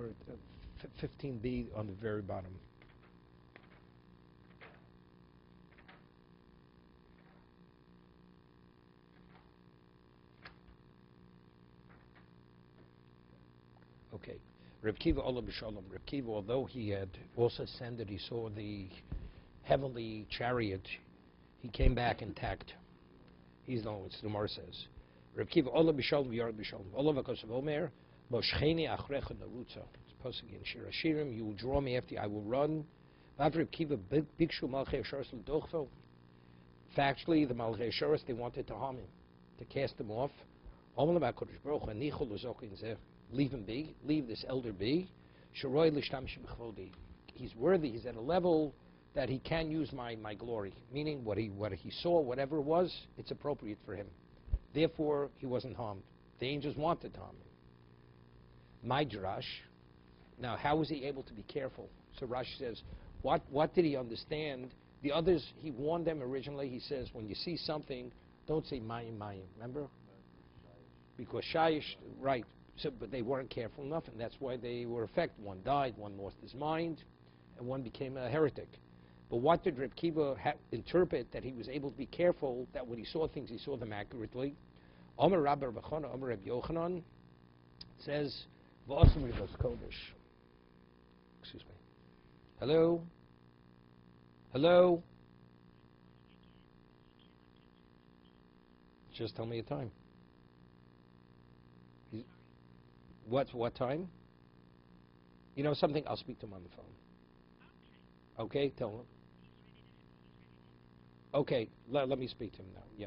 We're at 15b on the very bottom. Okay. Reb Kiva Olam B'Shalom. Reb Kiva, although he had also ascended, he saw the heavenly chariot, he came back intact. He's the one what the Gemara says. Reb Kiva Olam B'Shalom V'Yard B'Shalom. Olam V'Kosav Omer Moshcheni Achrecha Narutza. It's posted in Shir Hashirim. You will draw me after I will run. Reb Kiva Bikshu Malchei Asharos L'Dochvo. Factually, the Malchei Asharos, they wanted to harm him, to cast him off. Olam V'Kodesh Baruch Hu Nichol L'Zokin Zeh. Leave him be. Leave this elder be. Shiroi L'Shtamsh B'Chvodi. He's worthy. He's at a level that he can use my glory. Meaning, what he saw, whatever it was, it's appropriate for him. Therefore, he wasn't harmed. The angels wanted to harm him. My Drash. Now, how was he able to be careful? So Rashi says, what did he understand? The others, he warned them originally. He says, when you see something, don't say Mayim, Mayim. Remember? Because Shayish, right. So, but they weren't careful enough, and that's why they were affected. One died, one lost his mind, and one became a heretic. But what did Reb Kiva interpret? That he was able to be careful, that when he saw things, he saw them accurately. Omer Rabbi Bechana, Omer Reb Yochanan says, V'osem Rivos Kodesh. Excuse me. Hello? Hello? Just tell me a time. What time? You know something? I'll speak to him on the phone. Okay, tell him. Okay, let me speak to him now. Yeah.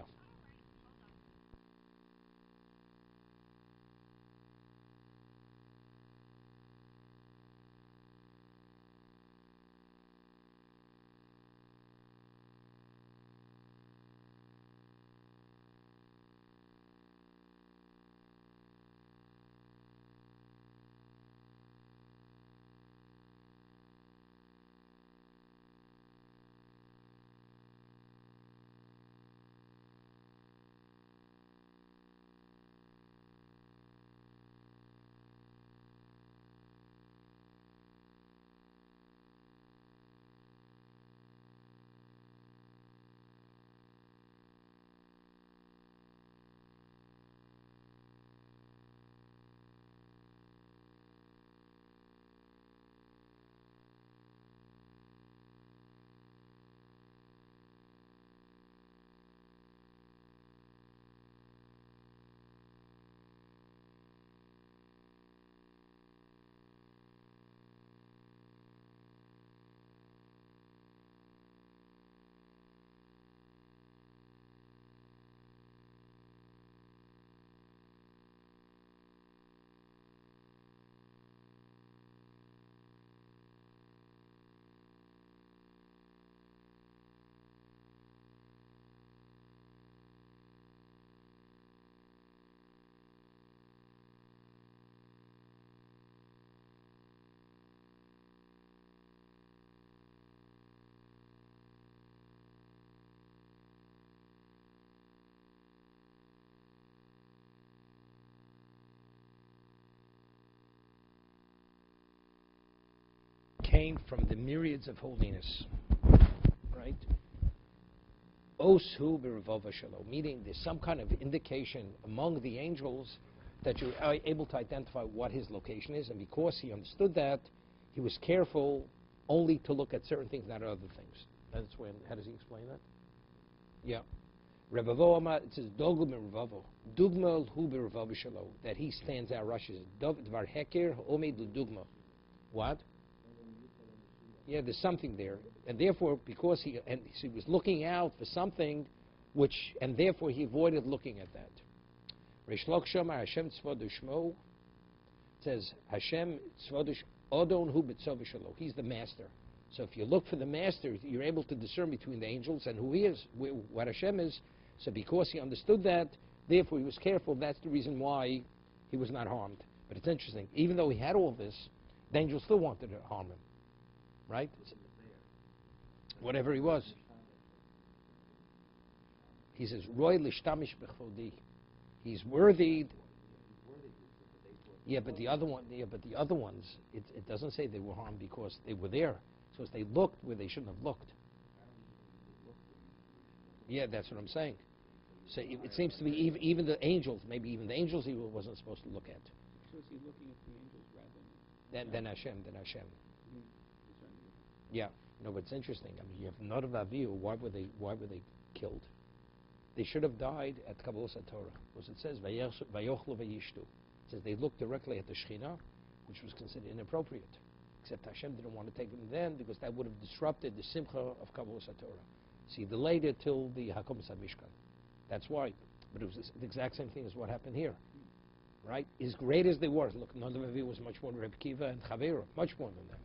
Came from the myriads of holiness, right? Osu b'revava shelo, meaning there's some kind of indication among the angels that you're able to identify what his location is, and because he understood that, he was careful only to look at certain things, not other things. That's when. How does he explain that? Yeah. Revavo Amar, it says Dogum Revavo. Dugma hu b'revava shelo, that he stands out. Rashi says Dvar Heker Omed Dugma. What? Yeah, there's something there, and therefore, because he was looking out for something, and therefore he avoided looking at that. Reish Shomar Hashem Tzvodu Shmo says Hashem Tzvodu Odon Hu B'Tzov Shelo. He's the master. So if you look for the master, you're able to discern between the angels and who he is, what Hashem is. So because he understood that, therefore he was careful. That's the reason why he was not harmed. But it's interesting. Even though he had all this, the angels still wanted to harm him. Right? Whatever he was. He says, Roy Lishtamish Bechvodi. He's worthy. Yeah, but the other one. Yeah, but the other ones, it doesn't say they were harmed because they were there. So they looked where they shouldn't have looked. Yeah, that's what I'm saying. So it seems to be even the angels, maybe even the angels he wasn't supposed to look at. So is he looking at the angels rather Than Hashem. Yeah. No, but it's interesting. I mean, you have not of Avihu. Why were they killed? They should have died at Kabbalah Torah, because it says Vayochlu Vayishtu. It says they looked directly at the Shekhinah, which was considered inappropriate. Except Hashem didn't want to take them then because that would have disrupted the Simcha of Kabbalah Torah. So he delayed it till the Hakomas HaMishkan. That's why. But it was the exact same thing as what happened here. Right? As great as they were, look, Nadav Avihu was much more than Reb Kiva and Chavera, much more than them.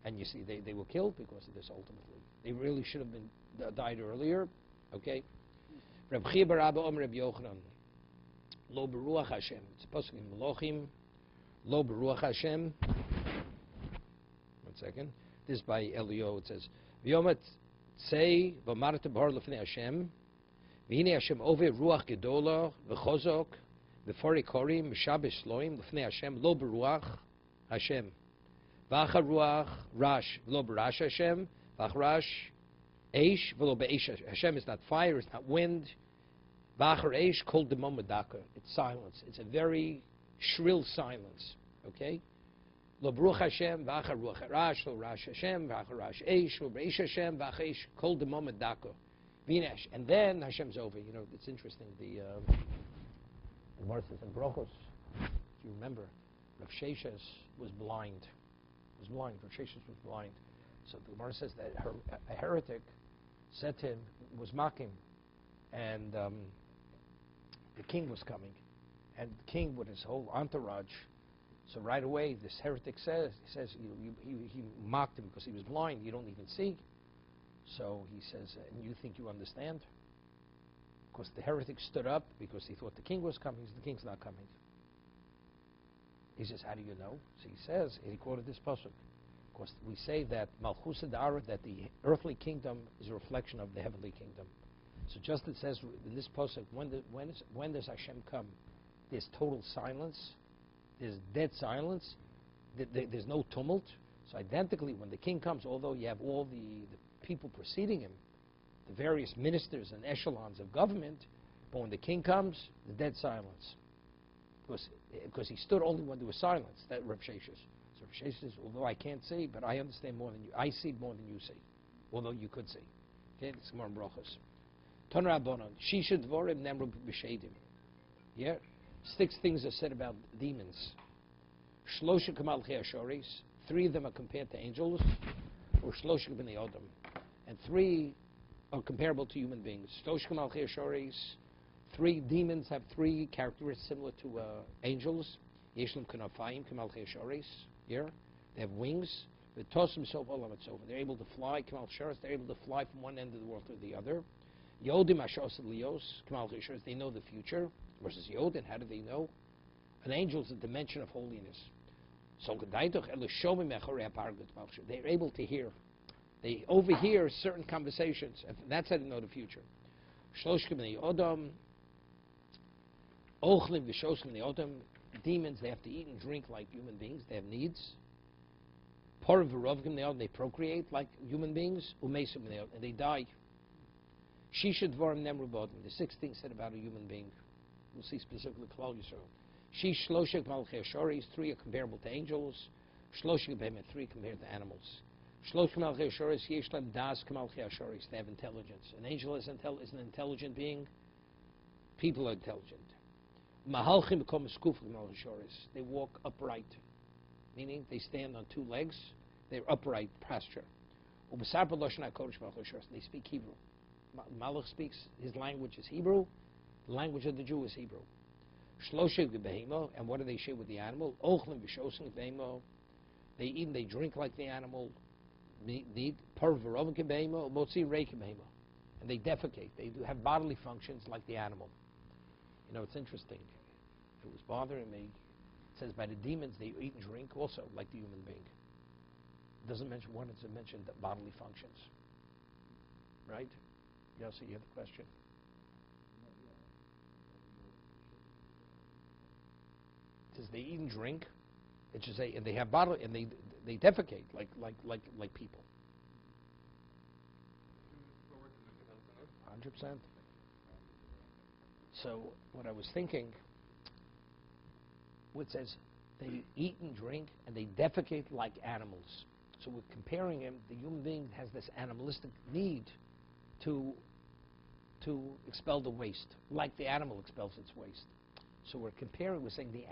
And you see, they were killed because of this ultimately. They really should have been died earlier. Okay? Reb Chiba Rabba Om Reb Yochanan. Lo Beruach Hashem. It's supposed to be Melochim. Lo Beruach Hashem. 1 second. This is by Elio. It says, V'yomet tzei v'marta b'har l'fnei Hashem. V'hine Hashem ove ruach gedola v'chozok v'fori korim v'shabes loim l'fnei Hashem lo beruach Hashem. V'achar ruach rash v'lo berash Hashem. V'ach rash eish v'lo be'eish Hashem is not fire, it's not wind. V'achar eish kol demom medaka. It's silence. It's a very shrill silence. Okay? Lo beruach Hashem v'achar ruach rash lo rash Hashem v'achar rash eish lo be'eish Hashem v'ach eish kol demom medaka. And then Hashem's over. You know, it's interesting. The Gemara says in Brachos, if you remember, Rav Sheshes was blind. Rav Sheshes was blind. So the Gemara says that a heretic said to him, was mocking, and the king was coming, and the king with his whole entourage. So right away, this heretic says, he mocked him because he was blind. You don't even see. So he says, and you think you understand? Of course, the heretic stood up because he thought the king was coming. He said, the king's not coming. He says, how do you know? So he says, and he quoted this pasuk. Of course, we say that Malchus Da'ara, that the earthly kingdom is a reflection of the heavenly kingdom. So just it says in this pasuk, when does Hashem come? There's total silence. There's dead silence. There's no tumult. So identically, when the king comes, although you have all the people preceding him, the various ministers and echelons of government, but when the king comes, the dead silence. Because he stood only when there was silence, that Rav Sheshes. So Rav Sheshes says, although I can't see, but I understand more than you. I see more than you see, although you could see. Okay, it's more brachos. Ton Rabbanon, Shisha Dvorim Nemru B'Shedim. Yeah? 6 things are said about demons. Shlosha Kamal Cheashoris. 3 of them are compared to angels, or Shlosha B'nei Odom. And 3 are comparable to human beings. Shlosha Kamal Cheashoris. 3 demons have 3 characteristics similar to angels. Yeshlam Kanafayim Kamal Cheashoris. Yeah? They have wings. They're able to fly. Kamal Cheashoris. They're able to fly from one end of the world to the other. Yodim Ashos Lios Kamal Cheashoris. They know the future. Versus Yodin, how do they know? An angel is a dimension of holiness. So they're able to hear. They overhear certain conversations, and that's how they know the future. Demons, they have to eat and drink like human beings. They have needs. They procreate like human beings, and they die. The 6 things said about a human being. We'll see specifically Klal Yisrael. Shloshek Malchei Shoris, 3 are comparable to angels. Shloshek Behemoth, 3 compared to animals. Shloshek Malchei Shoris, Yeshlam Das Malchei Shoris, they have intelligence. An angel is an intelligent being. People are intelligent. Mahalchim become Skuf Malchei Shoris. They walk upright, meaning they stand on 2 legs. They're upright posture. Ubesar B'Loshen HaKodesh Malchei Shoris. They speak Hebrew. Malach speaks, his language is Hebrew. The language of the Jew is Hebrew. Shloshek Behemo, and what do they share with the animal? Ochlim B'Shosing Behemo. They eat and they drink like the animal. Need Parvarovim Behemo, Motzi Reik Behemo. And they defecate. They do have bodily functions like the animal. You know, it's interesting. It was bothering me. It says by the demons they eat and drink also like the human being. It doesn't mention one, it's mentioned bodily functions. Right? Yossi, you have a question? says they eat and drink. It should say, and they have body, and they defecate like people. 100%. So what I was thinking, it says they eat and drink and they defecate like animals. So we're comparing him. The human being has this animalistic need to expel the waste, like the animal expels its waste. So we're comparing. We're saying the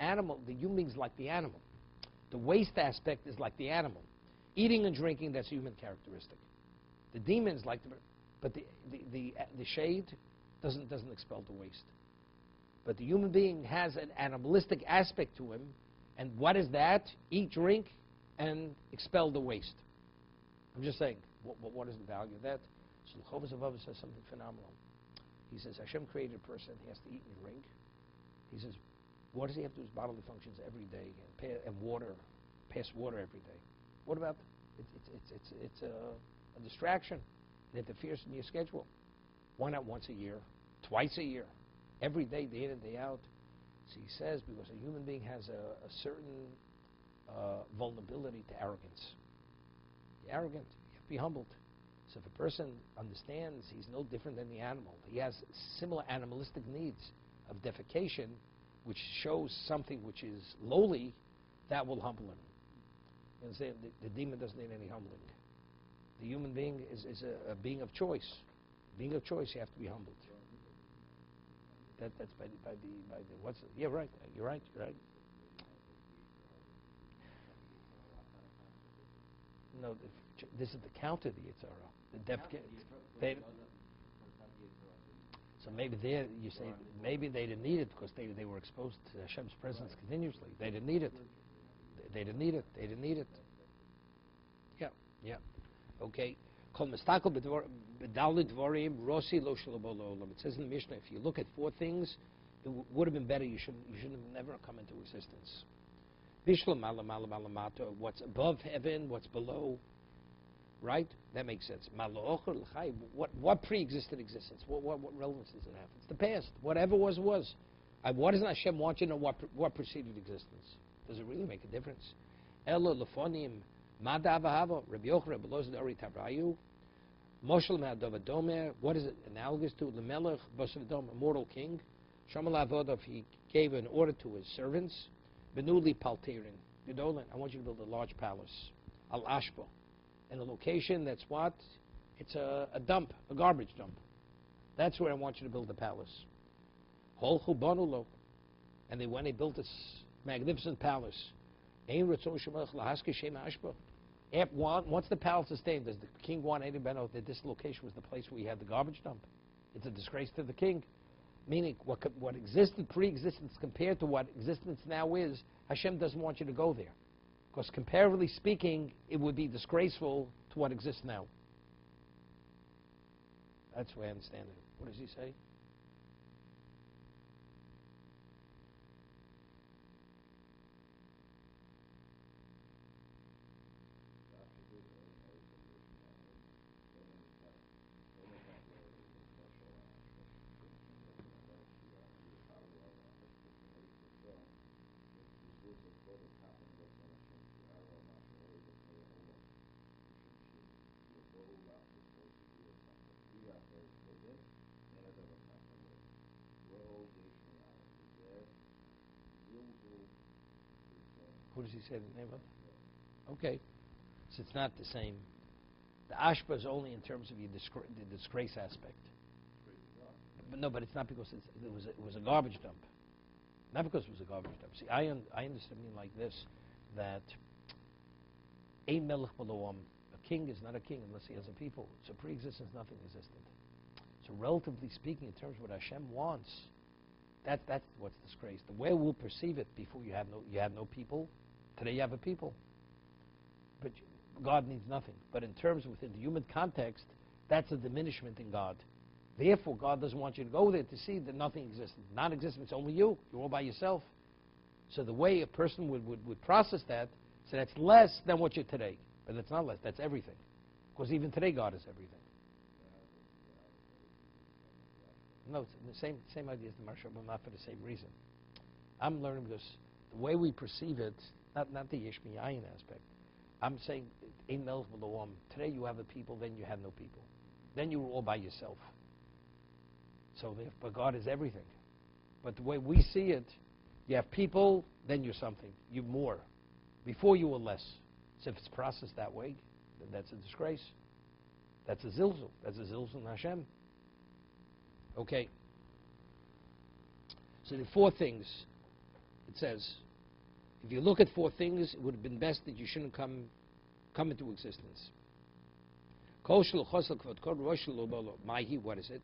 human being's like the animal. The waste aspect is like the animal. Eating and drinking, that's a human characteristic. The demons like but the shade doesn't expel the waste. But the human being has an animalistic aspect to him, and what is that? Eat, drink, and expel the waste. I'm just saying, what is the value of that? So the Chovos HaLevavos says something phenomenal. He says, Hashem created a person, he has to eat and drink. He says, what does he have to do his bodily functions every day and pass water every day? What about, it's a distraction. It interferes in your schedule. Why not once a year, twice a year, every day, day in and day out? So he says, because a human being has a certain vulnerability to arrogance. You're arrogant, you have to be humbled. So if a person understands he's no different than the animal, he has similar animalistic needs of defecation, which shows something which is lowly, that will humble him. You understand? The demon doesn't need any humbling. The human being is a being of choice. Being of choice, you have to be humbled. That's by the what's it? Yeah, right. You're right. No, this is the counter to the Yitzhara. So maybe you say maybe they didn't need it because they were exposed to Hashem's presence continuously. They didn't need it. They didn't need it. Yeah. Okay. It says in the Mishnah, if you look at 4 things, it would have been better. You shouldn't have never come into existence. What's above heaven, what's below, right? That makes sense. What pre-existed existence? What relevance does it have? It's the past. Whatever was. What does Hashem want you to know? What preceded existence? Does it really make a difference? What is it analogous to? Lemelech, Basavdom, immortal king. Shamal Avodav, he gave an order to his servants. Benuli Paltirin. Gedolan, I want you to build a large palace. Al Ashba. In a location that's what? It's a dump, a garbage dump. That's where I want you to build a palace. Holchu Banulo. And they went and built this magnificent palace. Ein Ratzon Shemach Lahaske Shem Ashba. Once the palace is staying, does the king want anything better that this location was the place where he had the garbage dump? It's a disgrace to the king. Meaning, what existed pre-existence compared to what existence now is, Hashem doesn't want you to go there. Because comparatively speaking, it would be disgraceful to what exists now. That's the way I understand it. What does he say? Who does he say the name of? Okay. So it's not the same. The ashpa is only in terms of the disgrace aspect. But no, but it's not because it was a garbage dump. Not because it was a garbage dump. See, I understand it like this, that a melech below a king is not a king unless he has a people. So pre-existence, nothing existent. So relatively speaking, in terms of what Hashem wants, that's what's disgrace. The way we'll perceive it, before you had no people. Today you have a people. But God needs nothing. But in terms within the human context, that's a diminishment in God. Therefore, God doesn't want you to go there to see that nothing exists. Non-existent, it's only you. You're all by yourself. So the way a person would process that, so that's less than what you're today. But that's not less, that's everything. Because even today, God is everything. No, it's the same idea as the Marsha, but not for the same reason. I'm learning because the way we perceive it, not the Yishmiyayin aspect. I'm saying, in today you have a people, then you have no people. Then you were all by yourself. So, but God is everything. But the way we see it, you have people, then you're something. You're more. Before you were less. So if it's processed that way, then that's a disgrace. That's a zilzul. That's a zilzul in Hashem. Okay. So the four things, it says, if you look at four things, it would have been best that you shouldn't come into existence. What is it?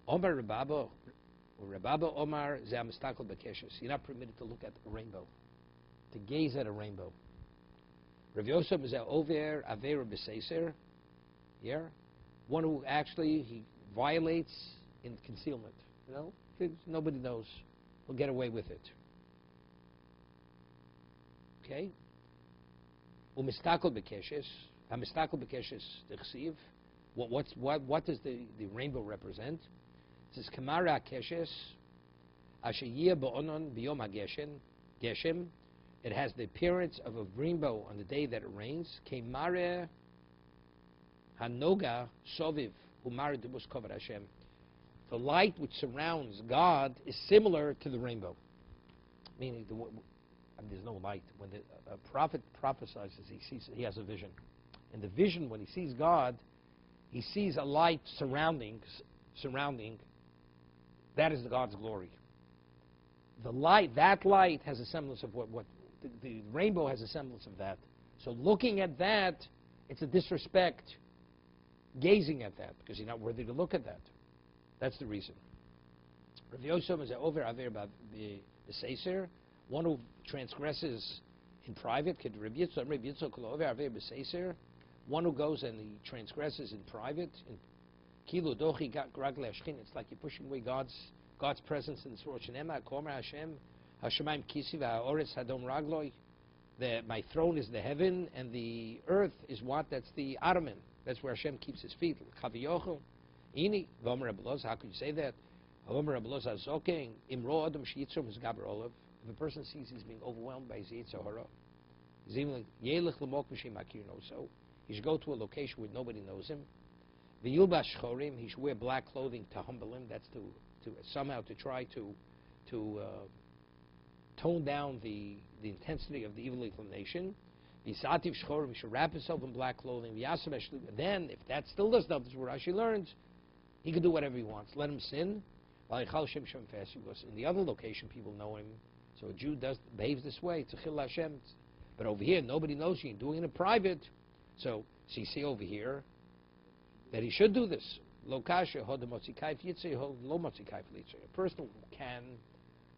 Omar Rababa, or Rababa Omar Zamistakal Bekeshes. You're not permitted to look at a rainbow, to gaze at a rainbow. Rav Yosef is over Avera B'Seiser. Yeah? One who actually, he violates in concealment. You know? Nobody knows. He'll get away with it. Okay? Umistakal Bekeshes. Hamistakal Bekeshes T'chsiv. What does the rainbow represent? It says, Kamara Keshes, Ashayia Ba'onon B'yom HaGeshem. It has the appearance of a rainbow on the day that it rains. Kemare Hanoga Soviv Umar Debus Kovad Hashem. The light which surrounds God is similar to the rainbow. Meaning, there's no light. When a prophet prophesies, he has a vision. In the vision, when he sees God, he sees a light surrounding. That is God's glory. That light has a semblance of what the rainbow has a semblance of that. So looking at that, it's a disrespect gazing at that, because you're not worthy to look at that. That's the reason. Rav Yosef is over Aver B'Seiser, one who transgresses in private. One who goes and he transgresses in private. It's like you're pushing away God's presence in this world. My throne is the heaven, and the earth is what? That's the ottoman. That's where Hashem keeps his feet. How could you say that? If a person sees he's being overwhelmed by his Yetzer Hara, he should go to a location where nobody knows him. He should wear black clothing to humble him. That's to somehow to try to tone down the intensity of the evil inclination. He should wrap himself in black clothing. Then, if that still does not, this is where Rashi learns, he can do whatever he wants. Let him sin. Because in the other location, people know him. So a Jew behaves this way. It's a chil Hashem. But over here, nobody knows you. You're doing it in private. So you see over here that he should do this. A person who can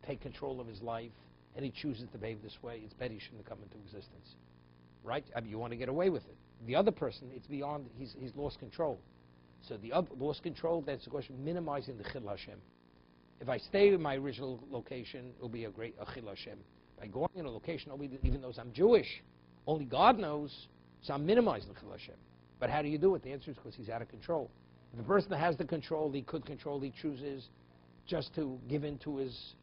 take control of his life and he chooses to behave this way, it's better he shouldn't come into existence. Right? I mean, you want to get away with it. The other person, it's beyond, he's lost control. So the lost control, that's the question, minimizing the chil Hashem. If I stay in my original location, it will be a chil Hashem. By going in a location, nobody even knows I'm Jewish. Only God knows, so I'm minimizing the chil Hashem. But how do you do it? The answer is because he's out of control. If the person that has the control, he chooses just to give in to his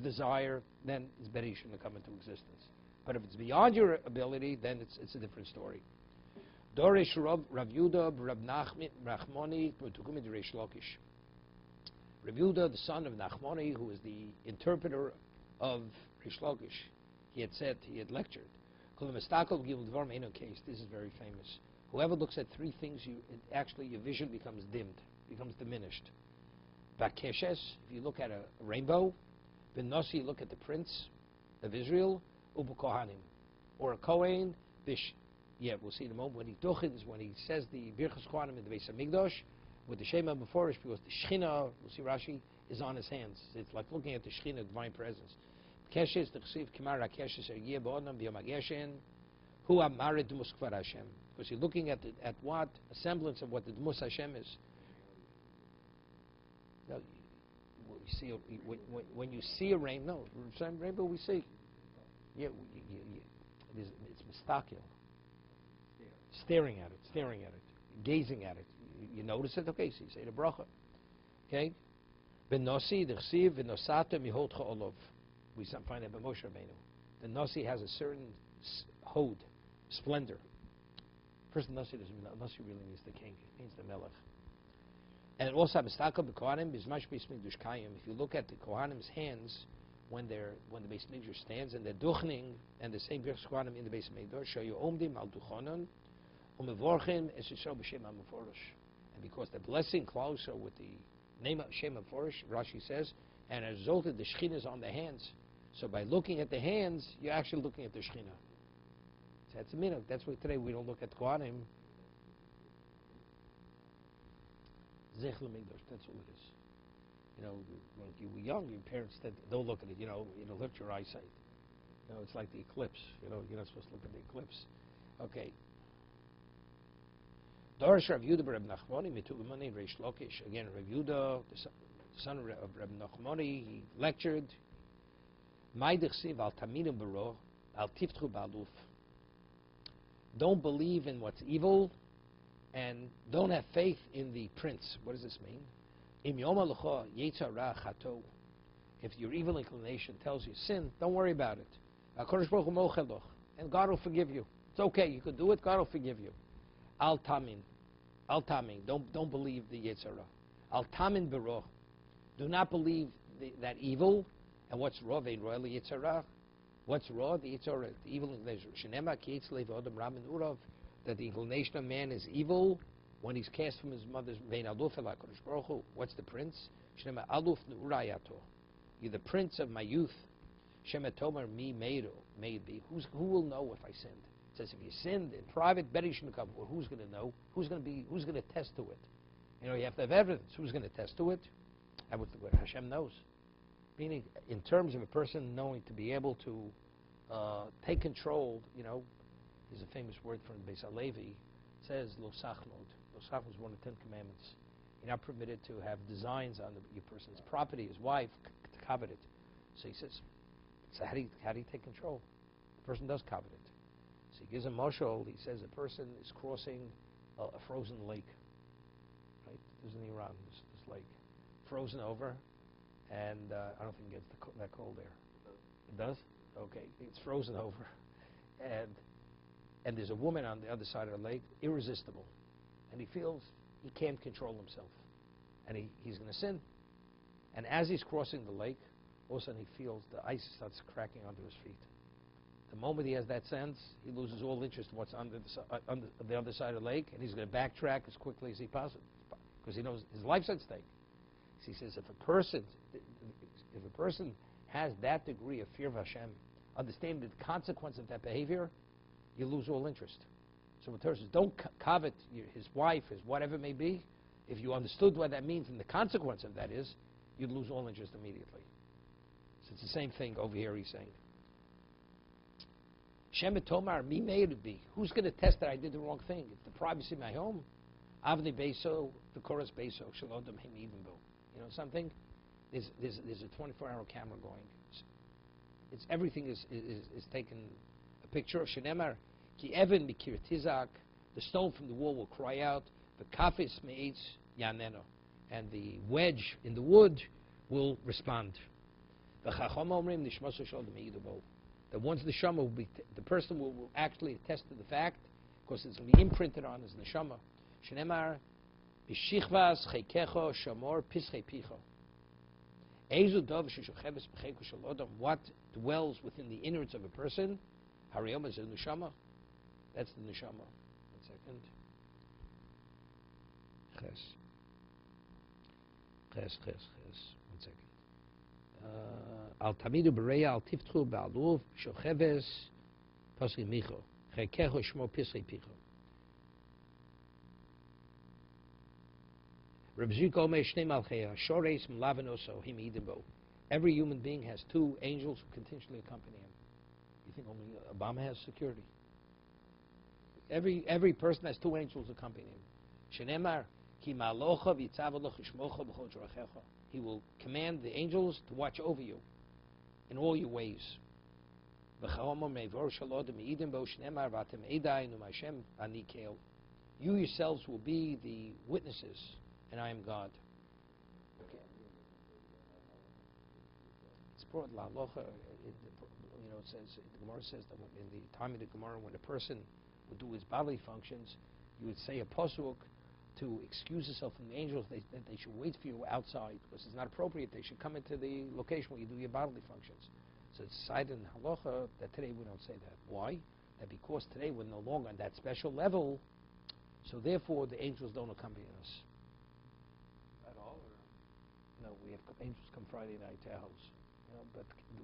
desire, then it's better he shouldn't come into existence. But if it's beyond your ability, then it's a different story. Dorish Rav Yudah Rav Nachmoni Reish Lakish. Rav Yudah, the son of Nachmoni, who is the interpreter of Reish Lakish, he had lectured. This is very famous. Whoever looks at three things, your vision becomes dimmed, becomes diminished. Bakeshes, if you look at a rainbow. B'Nossi, you look at the prince of Israel. Ubu Kohanim, or a Kohen. Yeah, we'll see in a moment when he duchins, when he says the Birchas Kohanim in the Beis Hamikdash, with the Shema before, because the Shechina, we'll see Rashi, is on his hands. It's like looking at the Shechina, divine presence. Keshes, the Chesiv, Kimar HaKeshes, Yeh B'Odam, B'Yom HaGeshen, Hu Amaret D'mus Kvar Hashem. Because you're looking at what? A semblance of what the D'mus Hashem is. No, you see, when you see a rainbow, rainbow we see. Yeah, it's mistakil. Staring at it, gazing at it. You notice it? Okay, so you say the bracha. Okay? B'nosi, d'chsiv, v'nosata, mihot cha'olov. We find that by Moshe Rabbeinu. The Nasi has a certain hod, splendor. First, Nasi doesn't mean, Nasi really means the king. It means the melech. And also, if you look at the Kohanim's hands, when the Beis Mikdash stands and they're duchning, and the same Kohanim in the Beis Mikdash show you omdim al duchonon, umevorchim es yisrael b'shem ha-meforish. And because the blessing closer with the name of Shem ha-meforish, Rashi says, and as a result of the Shekhinah is on the hands. So by looking at the hands, you're actually looking at the Shekhinah. So that's a minute. That's why today we don't look at Kohanim. Zech l'mikdash, that's all it is. You know, when you were young, your parents said, don't look at it, it'll hurt your eyesight. You know, it's like the eclipse. You know, you're not supposed to look at the eclipse. Okay. Dorish Rav Yehuda Reb Nachmani, Mitubimani, Reish Lakish. Again, Rav Yehuda, the son of Reb Nachmani, he lectured. Ma'idich al taminim baro, al tiftchu ba'aluf. Don't believe in what's evil, and don't have faith in the prince. What does this mean? If your evil inclination tells you sin, don't worry about it. And God will forgive you. It's okay, you could do it, God will forgive you. Al tamin. Don't believe the Yetzirah. Al tamin bero. Do not believe that evil. And what's raw? Vein royal Yetzirah. What's raw? The Yetzirah, the evil inclination. Shenema ki yitzlei v'odam ramin urav. That the inclination of man is evil when he's cast from his mother's vein aluf el HaKadosh Baruch Hu. What's the prince? Shnema aluf ne'urayato. You're the prince of my youth. Shema tomer mi meiru, made be. Who will know if I sinned? It says if you sinned in private, better you shouldn't come. Well, who's going to know? Who's going to attest to it? You know, you have to have evidence. Who's going to attest to it? That was what Hashem knows. Meaning, in terms of a person knowing to be able to take control, you know, there's a famous word from Beis Halevi. It says lo sachnod. Lo sachnod is one of the 10 commandments. You're not permitted to have designs on your person's property, his wife, to covet it. So he says, so how do you take control? The person does covet it. So he gives a mashal. He says a person is crossing a frozen lake. Right? There's in Iran, this lake. Frozen over, and I don't think it gets that cold there. It does? Okay. It's frozen over. And there's a woman on the other side of the lake, irresistible. And he feels he can't control himself. And he's going to sin. And as he's crossing the lake, all of a sudden he feels the ice starts cracking under his feet. The moment he has that sense, he loses all interest in what's under the other side of the lake, and he's going to backtrack as quickly as he possibly, because he knows his life's at stake. So he says if a person has that degree of fear of Hashem, understanding the consequence of that behavior, you lose all interest. So when Torah says, don't covet his wife, his whatever it may be, if you understood what that means and the consequence of that is, you'd lose all interest immediately. So it's the same thing over here he's saying. Shemet Tomar, me made it be. Who's going to test that I did the wrong thing? It's the privacy of my home. Avni Beso, the chorus Beso, Shalodam Him Edenbo. You know something? There's a 24-hour camera going. It's everything is taken a picture of. Shenemar ki even mikir tizak, the stone from the wall will cry out. The kafis me'etz yaneno, and the wedge in the wood will respond. The chacham omrim nishmaso shalom me'idabo. That once the neshama will be, the person will actually attest to the fact, because it's going to be imprinted on his neshama. Shenemar b'shichvas cheikecho shamor pischei picho. What dwells within the innards of a person? Hariyom is a neshama. That's the neshama. 1 second. Ches. 1 second. Al tamidu bereya al tiftchu ba'aluf shocheves pasri micho cheikecho shmo pischei picho. Every human being has 2 angels who continually accompany him. You think only Obama has security? Every person has 2 angels accompanying him. He will command the angels to watch over you in all your ways. You yourselves will be the witnesses, and I am God. Okay. It's brought la locha. it says, the Gemara says that in the time of the Gemara, when a person would do his bodily functions, you would say a pasuk to excuse yourself from the angels, that they should wait for you outside, because it's not appropriate. They should come into the location where you do your bodily functions. So it's cited in halacha that today we don't say that. Why? That because today we're no longer on that special level, so therefore the angels don't accompany us. At all, or? No, we have angels come Friday night to our house.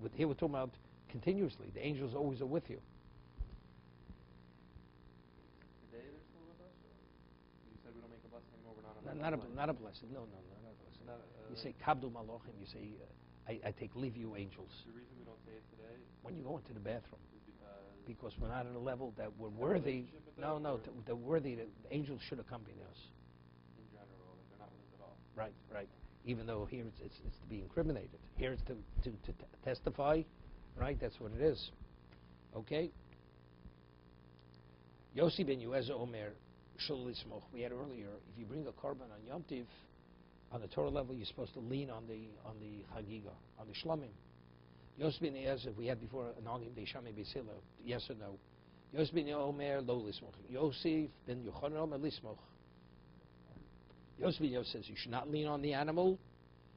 But here we're talking about continuously. The angels always are with you. Today they're still with us? Or you said we don't make a blessing anymore, we're not on Not a blessing. No, not a blessing. You say kabdu malachim. You say I take leave you angels. The reason we don't say it today When you go into the bathroom, is because we're not at a level that we're worthy. They're worthy. That the angels should accompany us. in general, like they're not with us at all. Right. Even though here it's to be incriminated. Here it's to testify. Right. That's what it is. Okay. Yossi ben Yuezah Omer Shul Lismoch. We had earlier. If you bring a korban on Yom Tiv, on the Torah level, you're supposed to lean on the chagiga, on the shlamim. Yosef ben Yezer, we had before Nagim Beishami Beisilo, yes or no? Yosef ben Omer lo lismoch. Yosef ben Yochanan Omer lismoch. Yosef ben Yosef says you should not lean on the animal.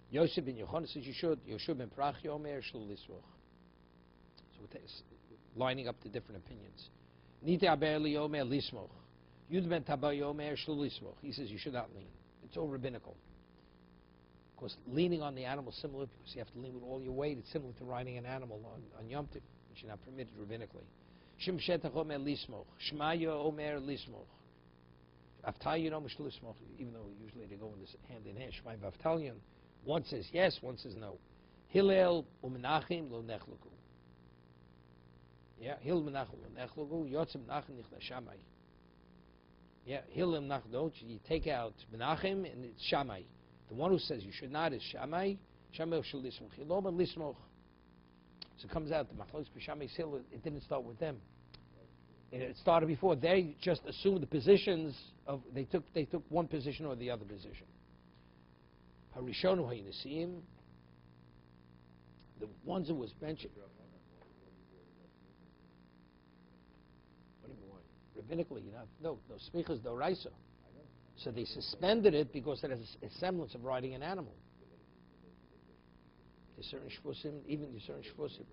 Yosef ben Yochanan says you should. Yosef ben Prachi Omer shel lismoch. So we're lining up the different opinions. Nite aber li Omer lismoch. Yud ben Tabay Omer shel lismoch. He says you should not lean. It's all rabbinical. Of course, leaning on the animal is similar because you have to lean with all your weight. It's similar to riding an animal on Yom Tov, which is not permitted rabbinically. Shim shetach omer lismoch. Shmaya omer lismoch. Avtalion omer lismoch. Even though usually they go in this hand in hand. Shmaya v'avtalion. One says yes, one says no. Hillel u'menachim lo nechluku. Yeah, Hillel menachim lo nechluku. Yotzim menachim nichna shamai. Yeah, Hillel menachim don't. You take out menachim and it's shamai. The one who says you should not is Shammai. Shammai shel lismoch. Hilom and lismoch. So it comes out the Machlokes b'Shammai Hill. It didn't start with them. It started before. They just assumed the positions of. They took one position or the other position. Harishonu hayinesim. The ones that was mentioned. What do you mean why? Rabbinically, no smichas d'oraisa. So they suspended it because it has a semblance of riding an animal. There's certain shvusim, even there's certain shvusim.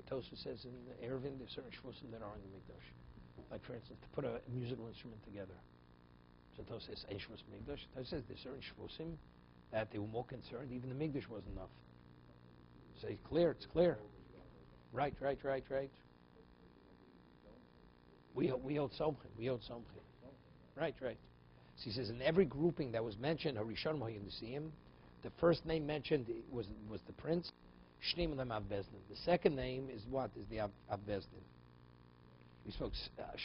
Tosfos says in Eruvin, there's certain shvusim that are in the mikdash. Like for instance, to put a musical instrument together. So Tosfos says shvus mikdash. Tosfos says there's certain shvusim that they were more concerned. Even the mikdash wasn't enough. So it's clear. Right. We hold somchim. Right. So he says in every grouping that was mentioned, Harishonim HaYinusiyim, the first name mentioned was the prince. Shneim Lem Avbezdin. The second name is what? Is the Avbezdin. We spoke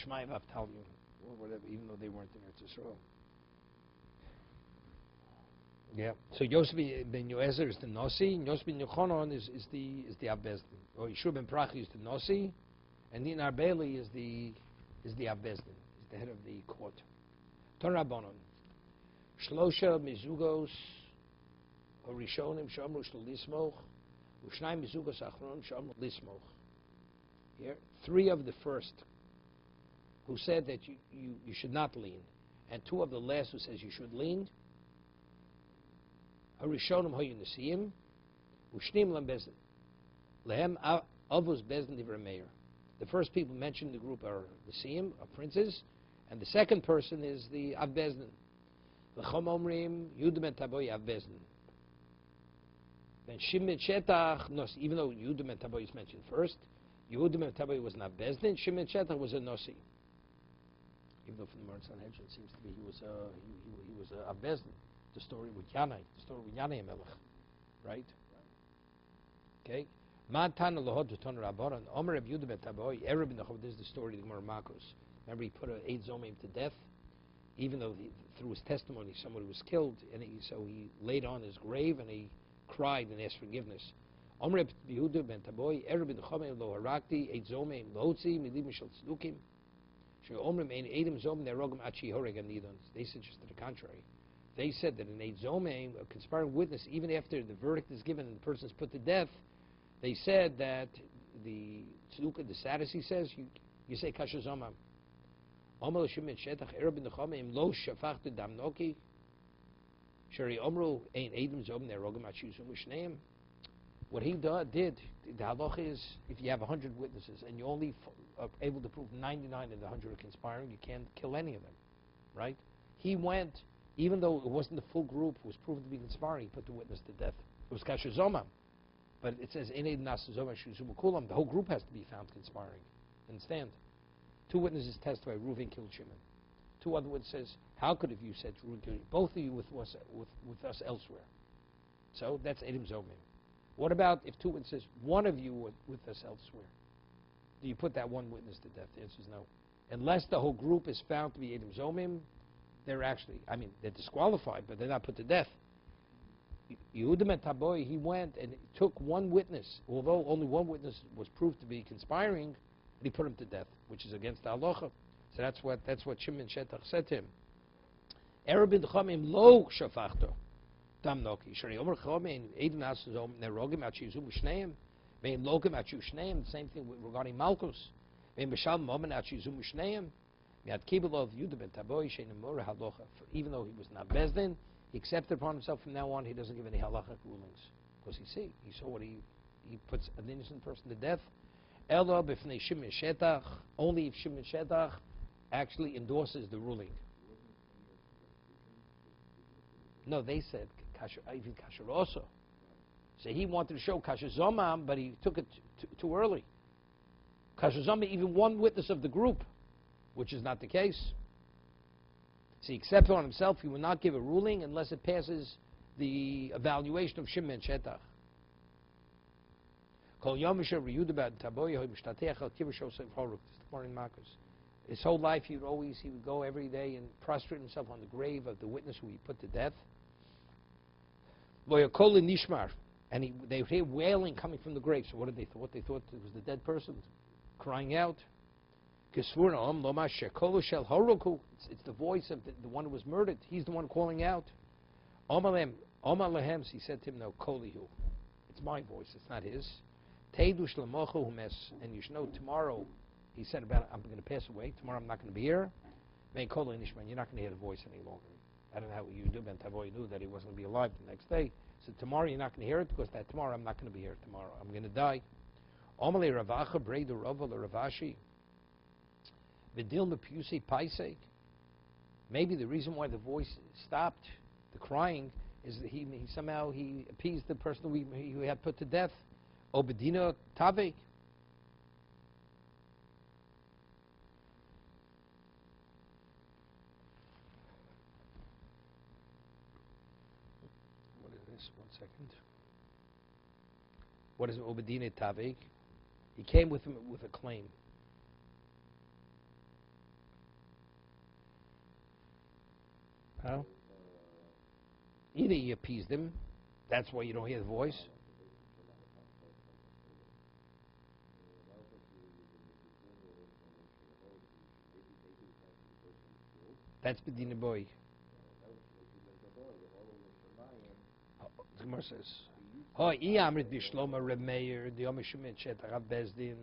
Shmai Vavtalion, or whatever, even though they weren't in Eretz Yisrael. Yeah. So Yosef ben Yoezer is the Nasi, and Yosef ben Yochanan is the Avbezdin. Or Yeshua ben Prachi is the Nasi, and Din Arbeli is the Avbezdin. He's the head of the court. Torabonon. Shlosha mizugos horishonim shamru shel lismoch, ushnai mizugos achron shamru lismoch. Here, 3 of the first who said that you should not lean, and 2 of the last who says you should lean. Horishonim hoyunisiyim, ushnim lam bezdin. Lehem avos bezdin divrei meir. The first people mentioned in the group are the Siyim, are princes, and the second person is the Avbezdin. L'chom omrim, Yehuda ben Taboy Avbezdin. Then Shimon Shetach, Nosi, even though Yehuda ben Taboy is mentioned first, Yehuda ben Taboy was an Avbezdin, Shimon Shetach was a Nosi. Even though from the Meretz Sanhedrin it seems to be he was a Avbezdin. The story with Yanai Melech, right? Okay. Matan Lohod Ton Rabbanon, Omer Reb Yehuda ben Taboy, Ereb ben Nechov. This is the story of the Gemara Makos. Remember, he put 8 zomim to death, even though through his testimony somebody was killed, and so he laid on his grave and he cried and asked forgiveness. Omer Reb Yehuda ben Taboy, Ereb ben Nechov lo harakti 8 zomim lohotzi milim shel tzdukim. She Omer ein edim zomim nerogim achi horeg anidon. They said just to the contrary. They said that an 8 zomim, a conspiring witness, even after the verdict is given and the person is put to death, They said that the tzedukah, the Sadducee says, you say kasher zomam. Omer l'shimon shetach ereb in the chomim lo shafachtu dam noki. Sheri omru ein edim zom nerogim achusum u'shneim. What he did, the halacha is, if you have 100 witnesses and you only are able to prove 99 of the 100 are conspiring, you can't kill any of them, right? He went, even though it wasn't the full group who was proven to be conspiring, he put the witness to death. It was kasher zomam. But it says, the whole group has to be found conspiring. Understand? 2 witnesses testify, Reuven killed Shimon. 2 other witnesses, how could have you said Reuven killed you? Both of you with us elsewhere. So that's Edim Zomim. What about if 2 witnesses, one of you with us elsewhere? Do you put that one witness to death? The answer is no. Unless the whole group is found to be Edim Zomim, they're actually, they're disqualified, but they're not put to death. Yehuda ben Taboy, he went and took one witness, although only one witness was proved to be conspiring, and he put him to death, which is against the halacha. So that's what Shimon Shetach said to him. Ereb in Chomim lo shafachto dam noki. Shari omer Chomim edim asuzom nerogim achizum shneim. Vein logim achu shneim. The same thing regarding Malchus. Vein b'shal momen achizum shneim. Miad kibelov Yehuda ben Taboy shein emor halacha. Even though he was not bezdin, he accepted upon himself from now on, he doesn't give any halachic rulings. Because he saw what he puts an innocent person to death. Elo b'fnei Shimon Shetach, only if Shimon Shetach actually endorses the ruling. No, they said even kasher also. So he wanted to show kasher zomam, but he took it too early. Kasher zomam, even one witness of the group, which is not the case. So he accepted on himself, he will not give a ruling unless it passes the evaluation of Shimon Shetach. His whole life he would go every day and prostrate himself on the grave of the witness who he put to death. And they would hear wailing coming from the grave. So what did they thought? They thought it was the dead person crying out. It's the voice of the one who was murdered. He's the one calling out. He said to him, no, kolihu. It's my voice, it's not his. And you should know tomorrow, he said about, I'm going to pass away. Tomorrow I'm not going to be here. You're not going to hear the voice any longer. I don't know how you do. Ben Tavoy knew that he wasn't going to be alive the next day. So tomorrow you're not going to hear it because that tomorrow I'm not going to be here tomorrow. I'm going to die. Maybe the reason why the voice stopped, the crying, is that he somehow appeased the person who had put to death. Obedina Tavik. What is this? 1 second. What is Obedina Tavik? He came with him with a claim. How? Either he appeased him, that's why you don't hear the voice. That's Bedina Boy. The Gemara says, "Hoy Amrit Bishloma Remeir the Omishumet Shetach Bezdin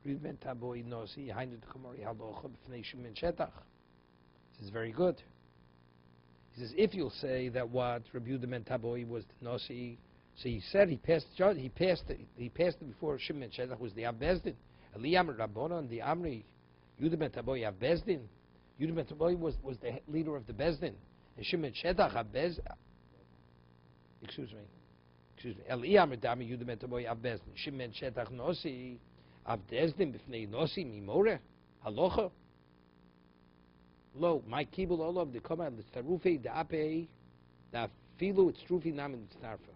Reuven Taboy Nosi Hainu Chomori Halocha B'Fnei Shumen Shetach." This is very good. He says, if you'll say that what Rabbi Yehuda ben Taboy was the Nosi, so he said he passed it before Shimon Shetach was the Abbezdin. Eliyam Rabbona and the Amri Yehuda ben Taboy Abbezdin. Yehuda ben Taboy was the leader of the Bezdin. And Shimon Shetach Abbezdin. Excuse me. Eliyam Radami Yehuda ben Taboy Abbezdin. Shimon Shetach Nosi Abbezdin b'fnei Nosi Mimore Halocha. Lo, my kibul all of the command the tarufi the ape the filu it's trufi namin starfa.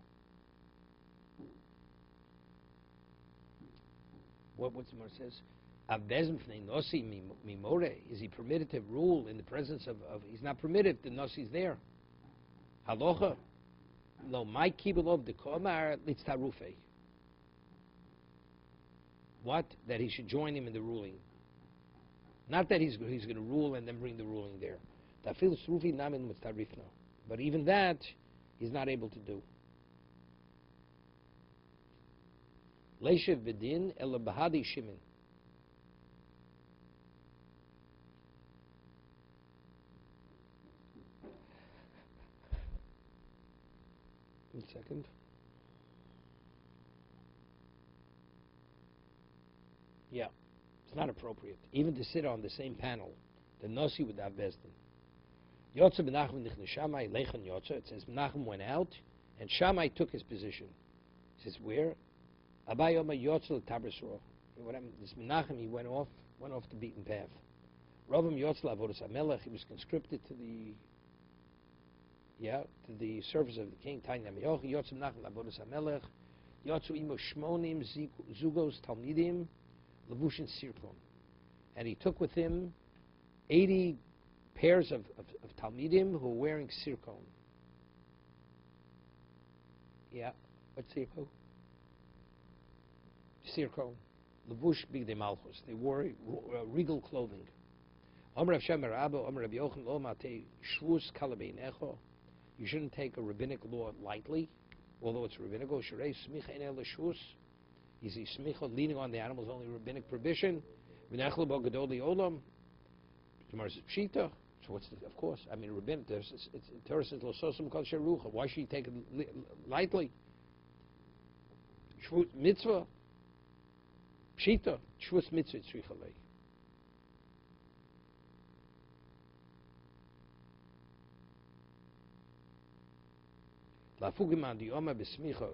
What's the more says? Abezm fnei nosi mimore. Is he permitted to rule in the presence of he's not permitted if the nosi's there. Halocha. Lo, my kibul of the komar it's tarufi. What? That he should join him in the ruling. Not that he's going to rule and then bring the ruling there. But even that, he's not able to do. Leishev Bedin El Bahadi Shimon. One second. Yeah, it's not appropriate. Even to sit on the same panel, the Nosi would have Bezdin. Yotze Menachem Nichne Shammai Lechen Yotze. It says Menachem went out, and Shammai took his position. He says, where? Abai Yoma Yotze L'Tabrisro. What happened? This Menachem, he went off the beaten path. Ravim Yotze L'Avodas HaMelech, he was conscripted to the service of the king. Tanya Meyochi Yotze Menachem L'Avodas HaMelech. Yotzu Imo Shmonim Zugos Talmidim Levushin Sirkon. And he took with him 80 pairs of Talmidim who were wearing Sirkon. Yeah, what's Sirkon? Sirkon. Levush Bigdei Malchus. They wore regal clothing. Omer Rav Shem Rabba, Omer Rav Yochanan Lo Matei Shvus Kalabein Echo. You shouldn't take a rabbinic law lightly, although it's rabbinical. Sharei Smicha Enel Shvus. Is he smicha leaning on the animals only rabbinic prohibition? V'nechel bo gadol olam. Tomorrow is pshita. So what's the, of course? I mean, rabbinic. Torah says lo sosum kol sherucha. Why should he take it lightly? Shvut mitzvah. Pshita. Shvut mitzvah tzricha lei. Lafugiman di oma besmicha